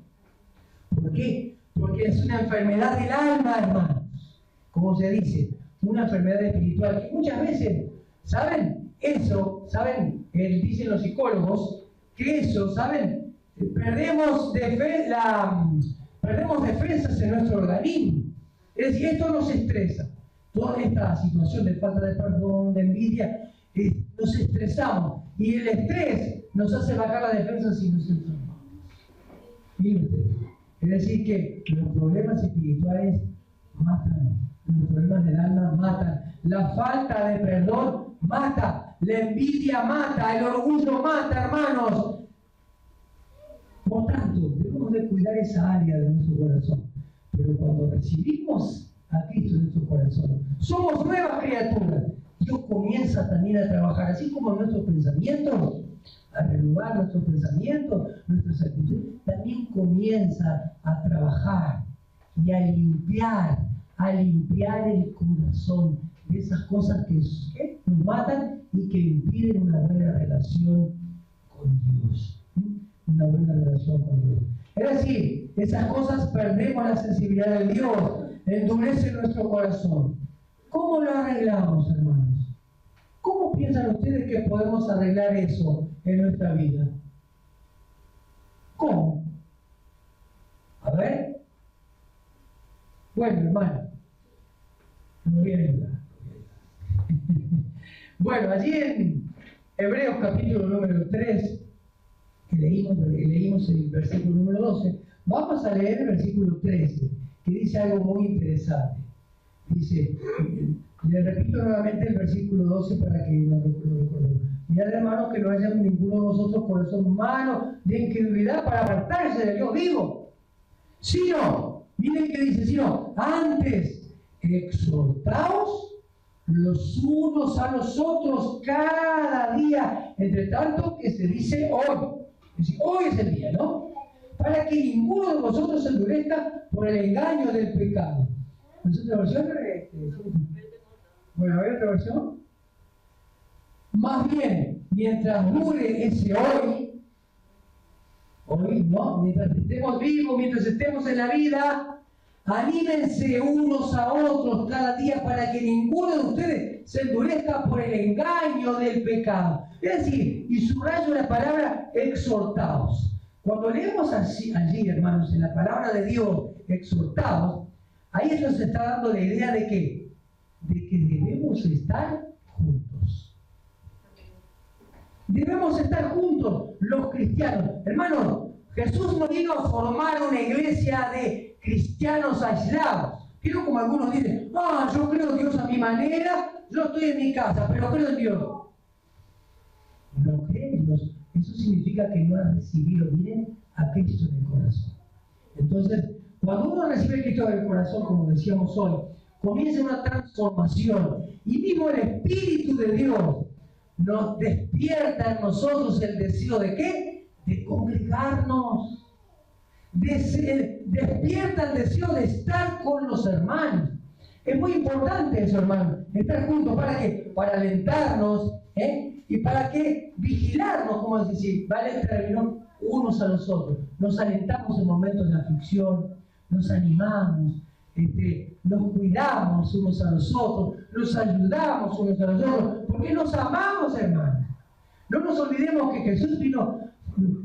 ¿Por qué? Porque es una enfermedad del alma, hermanos. Como se dice, una enfermedad espiritual que muchas veces, ¿saben? Eso, ¿saben? Dicen los psicólogos que eso, ¿saben? Perdemos defensas en nuestro organismo. Es decir, esto nos estresa. Toda esta situación de falta de perdón, de envidia, nos estresamos. Y el estrés nos hace bajar la defensa y nos enfermamos. Miren ustedes. Es decir, que los problemas espirituales matan. Los problemas del alma matan. La falta de perdón mata. La envidia mata. El orgullo mata, hermanos. Por tanto, debemos de cuidar esa área de nuestro corazón. Pero cuando recibimos a Cristo en nuestro corazón, somos nuevas criaturas. Dios comienza también a trabajar, así como en nuestros pensamientos, a renovar nuestros pensamientos, nuestras actitudes, también comienza a trabajar y a limpiar el corazón de esas cosas que nos matan y que impiden una buena relación con Dios. Una buena relación con Dios. Es decir, esas cosas perdemos la sensibilidad de Dios, endurece nuestro corazón. ¿Cómo lo arreglamos, hermanos? ¿Cómo piensan ustedes que podemos arreglar eso en nuestra vida? ¿Cómo? A ver. Bueno, hermano, me voy a ayudar. Bueno, allí en Hebreos capítulo número 3, que leímos el versículo número 12, vamos a leer el versículo 13, que dice algo muy interesante. Dice, le repito nuevamente el versículo 12 para que lo recordemos. Mirad, hermanos, que no haya ninguno de vosotros corazón malo de incredulidad para apartarse de Dios vivo. Sino, miren que dice, sino, antes exhortaos los unos a los otros cada día, entre tanto que se dice hoy. Es decir, hoy es el día, ¿no? Para que ninguno de vosotros se endurezca por el engaño del pecado. ¿Es otra versión? Bueno, ¿hay otra versión? Más bien, mientras dure ese hoy, ¿no? Mientras estemos vivos, mientras estemos en la vida, anímense unos a otros cada día para que ninguno de ustedes se endurezca por el engaño del pecado. Es decir, y subrayo la palabra exhortados. Cuando leemos allí, hermanos, en la palabra de Dios, exhortados, ahí nos está dando la idea de que debemos estar juntos. Debemos estar juntos los cristianos. Hermanos, Jesús no vino a formar una iglesia de cristianos aislados. Quiero como algunos dicen, yo creo en Dios a mi manera, yo estoy en mi casa, pero creo en Dios. No creen en Dios. Eso significa que no han recibido, miren, a Cristo en el corazón. Entonces, cuando uno recibe a Cristo en el corazón, como decíamos hoy, comienza una transformación y mismo el Espíritu de Dios nos despierta en nosotros el deseo de ¿qué? De congregarnos. Despierta el deseo de estar con los hermanos. Es muy importante eso, hermano, estar juntos. ¿Para qué? Para alentarnos, y para qué vigilarnos, como es decir, vale el término, unos a los otros. Nos alentamos en momentos de aflicción, nos animamos, nos cuidamos unos a los otros, nos ayudamos unos a los otros, porque nos amamos, hermanos. No nos olvidemos que Jesús vino,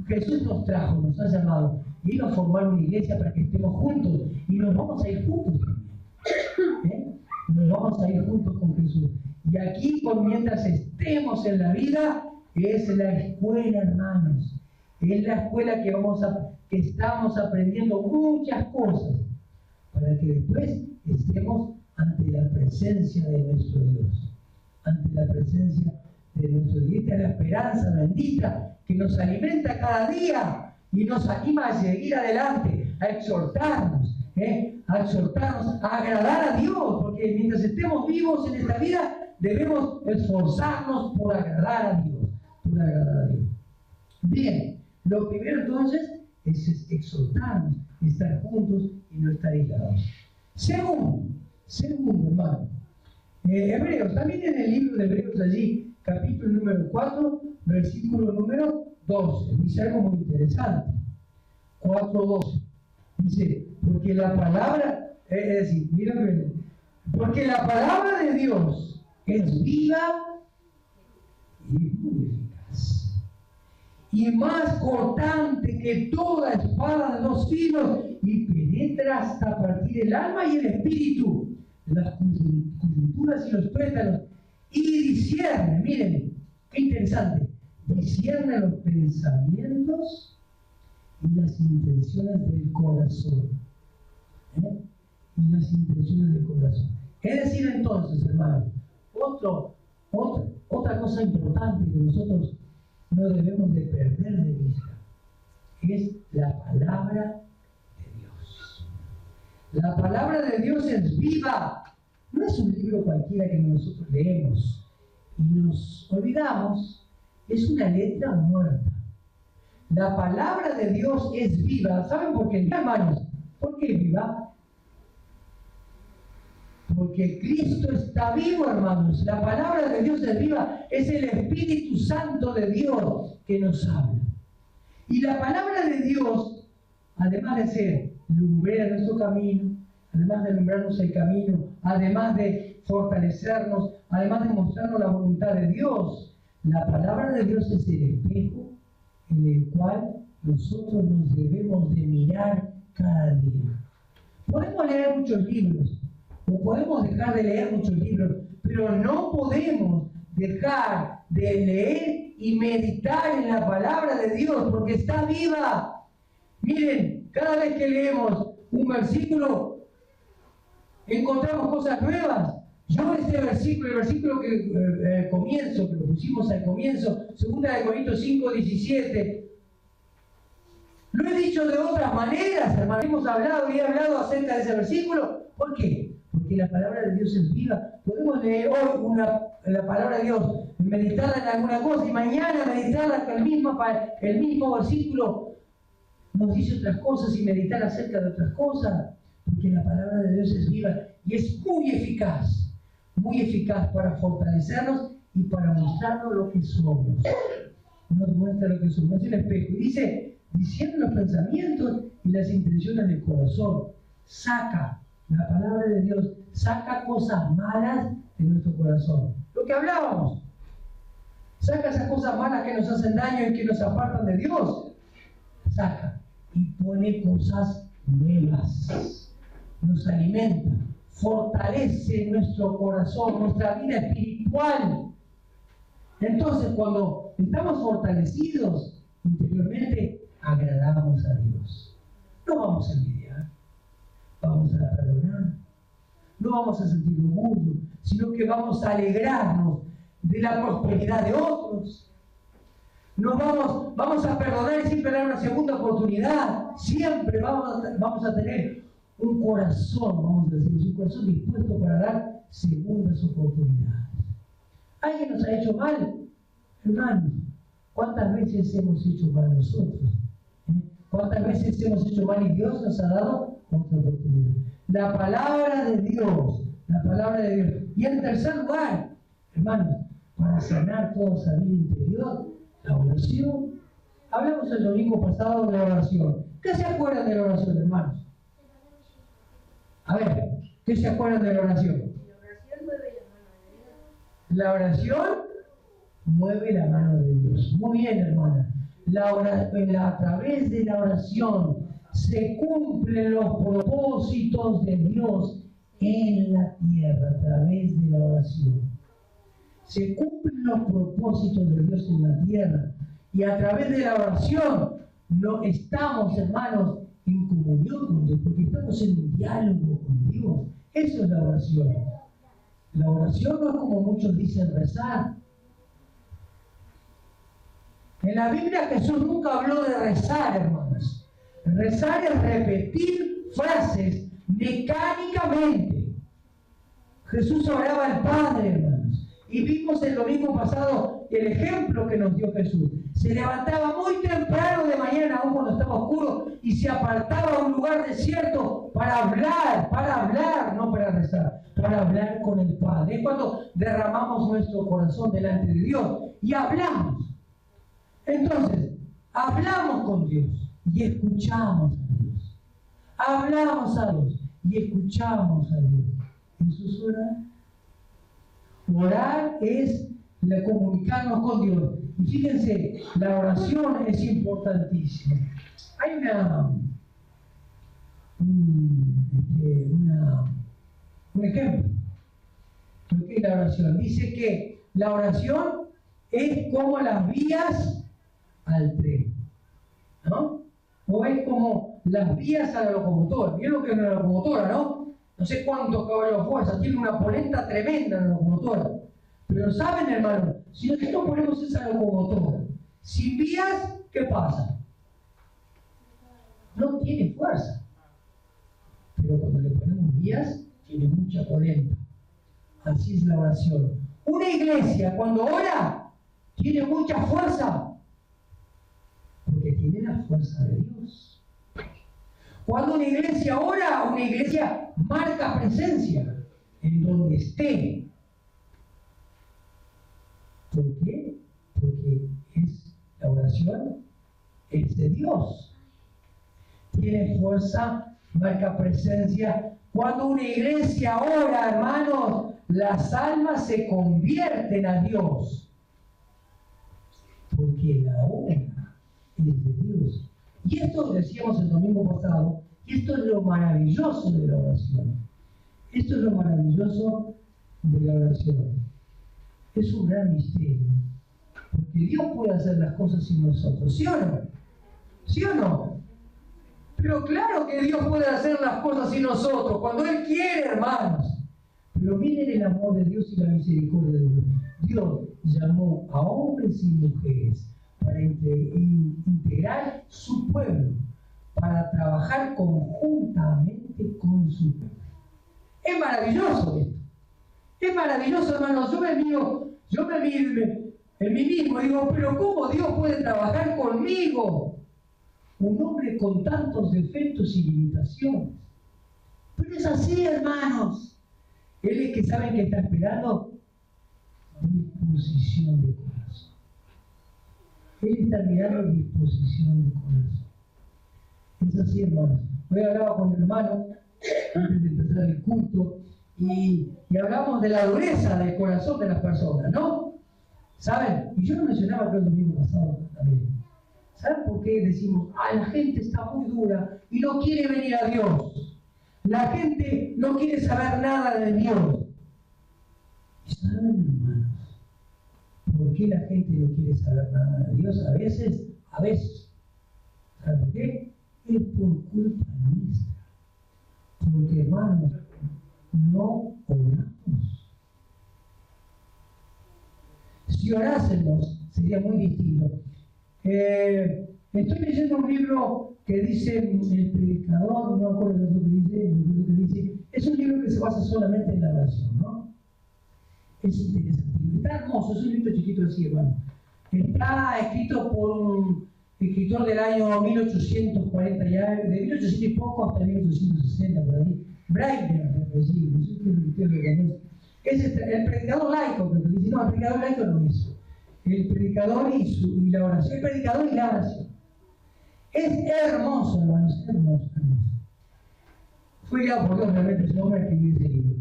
Jesús nos trajo, nos ha llamado, y vino a formar una iglesia para que estemos juntos, y nos vamos a ir juntos también. Nos vamos a ir juntos con Jesús. Y aquí, mientras estemos en la vida, es la escuela, hermanos. Es la escuela que estamos aprendiendo muchas cosas, para que después estemos ante la presencia de nuestro Dios. Ante la presencia de nuestro Dios. Esta es la esperanza bendita que nos alimenta cada día y nos anima a seguir adelante, a exhortarnos, a agradar a Dios, porque mientras estemos vivos en esta vida, debemos esforzarnos por agradar a Dios, Bien, lo primero entonces es exhortarnos, estar juntos y no estar aislados. Segundo, hermano, Hebreos, también en el libro de Hebreos allí, capítulo número 4, versículo número 12, dice algo muy interesante. 4:12, dice, porque la palabra, porque la palabra de Dios es viva y muy eficaz, y más cortante que toda espada de 2 filos, y penetra hasta partir el alma y el espíritu, las coyunturas y los tuétanos, y discierne, miren, qué interesante, discierne los pensamientos y las intenciones del corazón. Y las intenciones del corazón. Es decir, entonces, hermanos, otra cosa importante que nosotros no debemos de perder de vista es la palabra de Dios. La palabra de Dios es viva. No es un libro cualquiera que nosotros leemos y nos olvidamos. Es una letra muerta. La palabra de Dios es viva. ¿Saben por qué, hermanos? ¿Por qué es viva? Porque Cristo está vivo, hermanos. La palabra de Dios es viva. Es el Espíritu Santo de Dios que nos habla. Y la palabra de Dios, además de ser lumbrera en nuestro camino, además de alumbrarnos el camino, además de fortalecernos, además de mostrarnos la voluntad de Dios, la palabra de Dios es el espejo en el cual nosotros nos debemos de mirar cada día. Podemos leer muchos libros, o podemos dejar de leer muchos libros, pero no podemos dejar de leer y meditar en la palabra de Dios, porque está viva. Miren, cada vez que leemos un versículo, encontramos cosas nuevas. Yo el versículo que comienzo, que lo pusimos al comienzo, 2 Corintios 5:17, lo he dicho de otras maneras, hermanos. Hemos hablado y he hablado acerca de ese versículo. ¿Por qué? Porque la palabra de Dios es viva. Podemos leer hoy la palabra de Dios, meditarla en alguna cosa, y mañana meditarla con el mismo versículo nos dice otras cosas, y meditar acerca de otras cosas, porque la palabra de Dios es viva y es muy eficaz para fortalecernos y para mostrarnos lo que somos. Nos muestra lo que somos, es el espejo. Y dice, diciendo los pensamientos y las intenciones del corazón. La palabra de Dios saca cosas malas de nuestro corazón. Lo que hablábamos. Saca esas cosas malas que nos hacen daño y que nos apartan de Dios. Saca y pone cosas nuevas. Nos alimenta, fortalece nuestro corazón, nuestra vida espiritual. Entonces, cuando estamos fortalecidos interiormente, agradamos a Dios. No vamos a envidiar, vamos a perdonar, no vamos a sentir orgullo, sino que vamos a alegrarnos de la prosperidad de otros. Vamos a perdonar y siempre dar una segunda oportunidad. Siempre vamos a tener un corazón, vamos a decir, un corazón dispuesto para dar segundas oportunidades. ¿Alguien nos ha hecho mal? Hermanos, ¿cuántas veces hemos hecho mal nosotros? ¿Cuántas veces hemos hecho mal y Dios nos ha dado otra oportunidad? La palabra de Dios, la palabra de Dios. Y en tercer lugar, hermanos, para sanar toda esa vida interior, la oración. Hablamos el domingo pasado de la oración. ¿Qué se acuerdan de la oración, hermanos? A ver, ¿qué se acuerdan de la oración? La oración mueve la mano de Dios. Muy bien, hermana. A través de la oración se cumplen los propósitos de Dios en la tierra, a través de la oración. Se cumplen los propósitos de Dios en la tierra. Y a través de la oración no estamos, hermanos, en comunión con Dios, porque estamos en un diálogo con Dios. Eso es la oración. La oración no es como muchos dicen rezar. En la Biblia Jesús nunca habló de rezar, hermanos. Rezar es repetir frases mecánicamente. Jesús oraba al Padre, hermanos. Y vimos el domingo pasado el ejemplo que nos dio Jesús. Se levantaba muy temprano de mañana, aún cuando estaba oscuro, y se apartaba a un lugar desierto para hablar, no para rezar, para hablar con el Padre. Es cuando derramamos nuestro corazón delante de Dios y hablamos. Entonces, hablamos con Dios y escuchamos a Dios. Hablamos a Dios y escuchamos a Dios. Eso es orar. Orar es comunicarnos con Dios. Y fíjense, la oración es importantísima. Hay un ejemplo de lo que es la oración. Dice que la oración es como las vías al tren, ¿no? O es como las vías a la locomotora. ¿Vieron lo que es una locomotora, no? No sé cuántos caballos de fuerza, tiene una polenta tremenda la locomotora. Pero saben, hermano, si nosotros ponemos esa locomotora sin vías, ¿qué pasa? No tiene fuerza. Pero cuando le ponemos vías, tiene mucha polenta. Así es la oración. Una iglesia, cuando ora, tiene mucha fuerza, porque tiene la fuerza de Dios. Cuando una iglesia ora, una iglesia marca presencia en donde esté. ¿Por qué? Porque la oración es de Dios. Tiene fuerza, marca presencia. Cuando una iglesia ora, hermanos, las almas se convierten a Dios. Porque la obra es de Dios. Y esto decíamos el domingo pasado, y esto es lo maravilloso de la oración. Esto es lo maravilloso de la oración. Es un gran misterio. Porque Dios puede hacer las cosas sin nosotros, ¿sí o no? ¿Sí o no? Pero claro que Dios puede hacer las cosas sin nosotros, cuando Él quiere, hermanos. Pero miren el amor de Dios y la misericordia de Dios. Dios llamó a hombres y mujeres para integrar su pueblo, para trabajar conjuntamente con su pueblo. Es maravilloso esto. Es maravilloso, hermanos. Yo me miro en mí mismo y digo, pero ¿cómo Dios puede trabajar conmigo? Un hombre con tantos defectos y limitaciones. Pero es así, hermanos. Él es que saben que está esperando disposición de corazón. Él está mirando disposición de corazón. Es así, hermanos. Hoy hablaba con el hermano antes de empezar el culto y hablamos de la dureza del corazón de las personas, ¿no? ¿Saben? Y yo lo mencionaba creo el domingo pasado también. ¿Saben por qué decimos, la gente está muy dura y no quiere venir a Dios? La gente no quiere saber nada de Dios. ¿Y saben, hermanos, por qué la gente no quiere saber nada de Dios? A veces. ¿Saben por qué? Es por culpa nuestra. Porque, hermanos, no oramos. Si orásemos, sería muy distinto. Estoy leyendo un libro que dice El Predicador, no me acuerdo lo que dice, es un libro que se basa solamente en la oración, ¿no? Es interesante, está hermoso, es un libro chiquito así, hermano. Está escrito por un escritor del año 1840 ya, de 1800 y poco hasta 1860 por ahí. Breitner, no sé si usted lo conoce. Es el predicador laico, que dice, no, el predicador laico no es eso. El predicador y la oración, el predicador y la oración. Es hermoso, hermanos, hermoso. Fue guiado por Dios realmente ese hombre a escribir ese libro.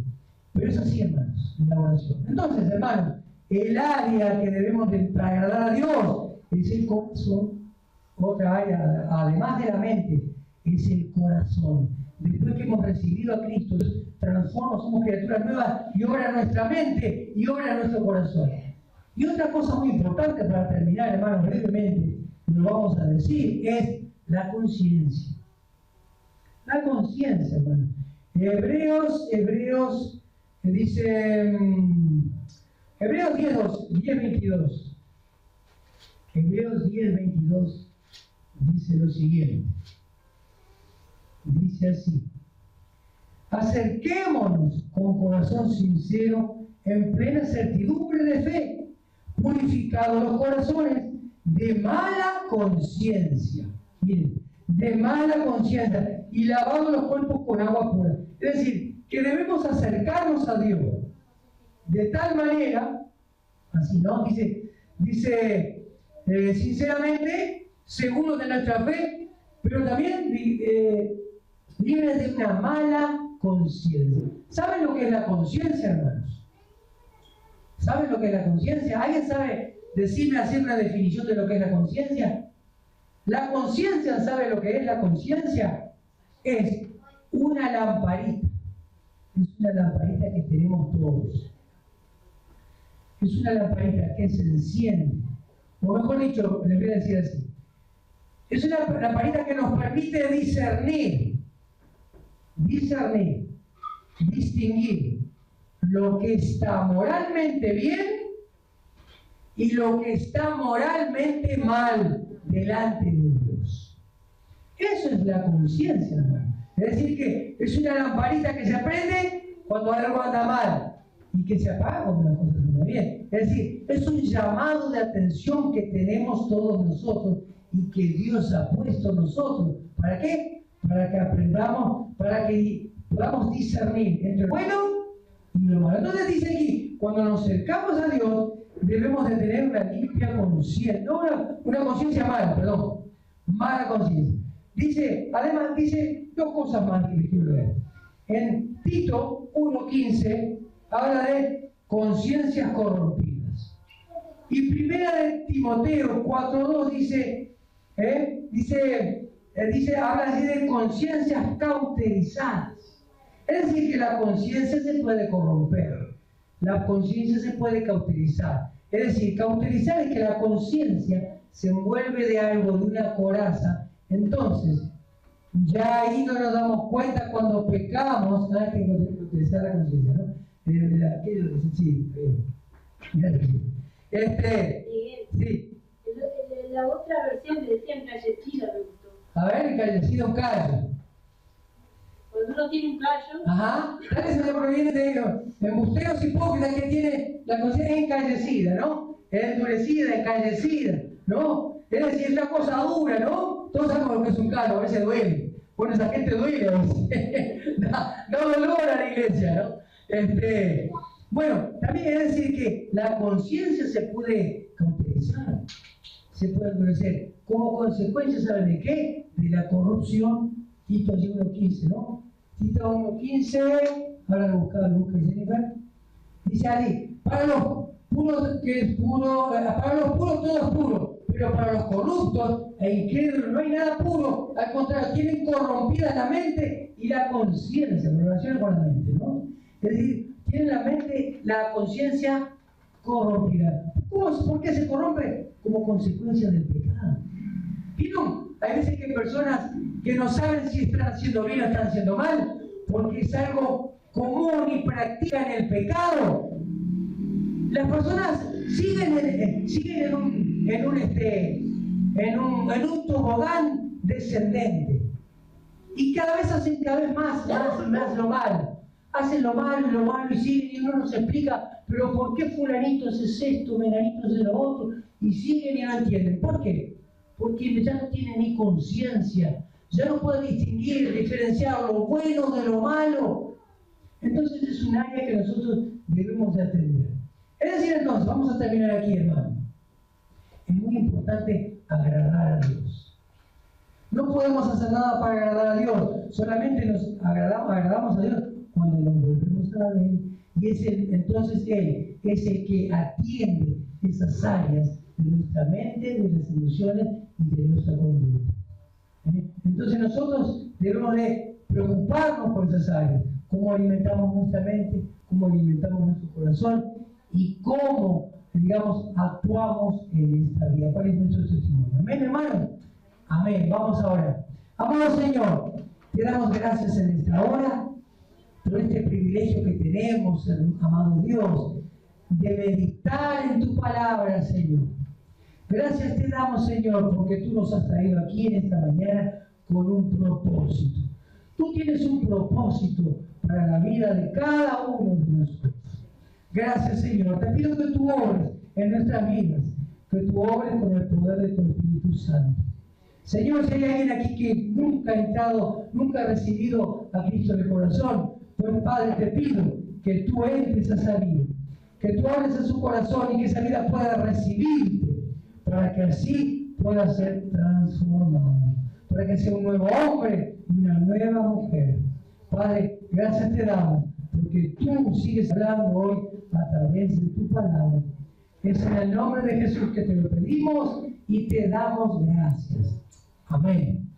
Pero es así, hermanos, la oración. Entonces, hermanos, el área que debemos de agradar a Dios es el corazón. Otra área, además de la mente, es el corazón. Después que hemos recibido a Cristo, Dios transforma, somos criaturas nuevas y obra en nuestra mente y obra en nuestro corazón. Y otra cosa muy importante para terminar, hermanos, brevemente, lo vamos a decir, es la conciencia. La conciencia, hermano. Hebreos dice, Hebreos 10:22. Hebreos 10:22 dice lo siguiente. Dice así: acerquémonos con corazón sincero, en plena certidumbre de fe, purificados los corazones de mala conciencia. Miren, de mala conciencia, y lavados los cuerpos con agua pura. Es decir, que debemos acercarnos a Dios de tal manera, así, ¿no? Dice sinceramente, seguros de nuestra fe, pero también libres de una mala conciencia. ¿Saben lo que es la conciencia, hermanos? ¿Saben lo que es la conciencia? ¿Alguien sabe decirme, hacer una definición de lo que es la conciencia? La conciencia, ¿sabe lo que es la conciencia? Es una lamparita. Es una lamparita que tenemos todos. Es una lamparita que se enciende. O mejor dicho, les voy a decir así. Es una lamparita que nos permite discernir, distinguir lo que está moralmente bien y lo que está moralmente mal delante de Dios. Eso es la conciencia, hermano. Es decir, que es una lamparita que se prende cuando algo anda mal y que se apaga cuando las cosas andan bien. Es decir, es un llamado de atención que tenemos todos nosotros y que Dios ha puesto en nosotros. ¿Para qué? Para que aprendamos, para que podamos discernir entre lo bueno y lo malo. Entonces dice aquí, cuando nos acercamos a Dios, debemos de tener una limpia conciencia, no una conciencia mala, perdón, mala conciencia. Además dice dos cosas más que les quiero leer. En Tito 1:15 habla de conciencias corrompidas. Y primera de Timoteo 4:2 habla así de conciencias cauterizadas. Es decir, que la conciencia se puede corromper, la conciencia se puede cauterizar. Es decir, cauterizar es que la conciencia se envuelve de algo, de una coraza. Entonces, ya ahí no nos damos cuenta cuando pecamos. Hay que cauterizar la conciencia, ¿no? Sí. Sí. La otra versión que decía encallecida me gustó. A ver, encallecido, un callo. Cuando uno tiene un callo. Ajá, tal vez se proviene de embusteos hipócritas que tiene la conciencia encallecida, ¿no? Endurecida, encallecida, ¿no? Es decir, es una cosa dura, ¿no? Todos sabemos lo que es un callo, a veces duele. Bueno, esa gente duele a veces. No dolor a la iglesia, ¿no? Bueno, también es decir que la conciencia se puede cauterizar, se puede endurecer. Como consecuencia, ¿saben de qué? De la corrupción. Tito 1:15, ¿no? Tito 1:15, ahora lo busca Jennifer. Dice ahí, para los puros que es puro, para los puros todo es puro, pero para los corruptos e incrédulos no hay nada puro. Al contrario, tienen corrompida la mente y la conciencia, en relación con la mente, ¿no? Es decir, tienen la mente, la conciencia corrompida. ¿Por qué se corrompe? Como consecuencia del pecado. ¿Vieron? Hay veces que hay personas que no saben si están haciendo bien o están haciendo mal, porque es algo común y practican el pecado. Las personas siguen en un tobogán descendente. Y cada vez hacen cada vez más lo malo. Hacen lo malo y siguen, y uno nos explica, pero ¿por qué fulanito es esto, menganito es lo otro? Y siguen y no entienden. ¿Por qué? Porque ya no tienen ni conciencia, ya no pueden distinguir, diferenciar lo bueno de lo malo. Entonces es un área que nosotros debemos de atender. Es decir, entonces, vamos a terminar aquí, hermano. Es muy importante agradar a Dios. No podemos hacer nada para agradar a Dios, solamente nos agradamos a Dios cuando nos volvemos a Él. Y entonces Él es el que atiende esas áreas de nuestra mente, de las emociones y de nuestra conducta. Entonces nosotros debemos de preocuparnos por esas áreas, cómo alimentamos nuestra mente, cómo alimentamos nuestro corazón y cómo, digamos, actuamos en esta vida. ¿Cuál es nuestro testimonio? Amén, hermano. Amén. Vamos a orar. Amado Señor, te damos gracias en esta hora por este privilegio que tenemos, amado Dios, de meditar en tu palabra, Señor. Gracias te damos, Señor, porque tú nos has traído aquí en esta mañana con un propósito. Tú tienes un propósito para la vida de cada uno de nosotros. Gracias, Señor. Te pido que tú obres en nuestras vidas, que tú obres con el poder de tu Espíritu Santo. Señor, si hay alguien aquí que nunca ha entrado, nunca ha recibido a Cristo en el corazón, pues Padre, te pido que tú entres a esa vida, que tú hables a su corazón y que esa vida pueda recibirte, para que así pueda ser transformado, para que sea un nuevo hombre y una nueva mujer. Padre, gracias te damos, porque tú sigues hablando hoy a través de tu palabra. Es en el nombre de Jesús que te lo pedimos y te damos gracias. Amén.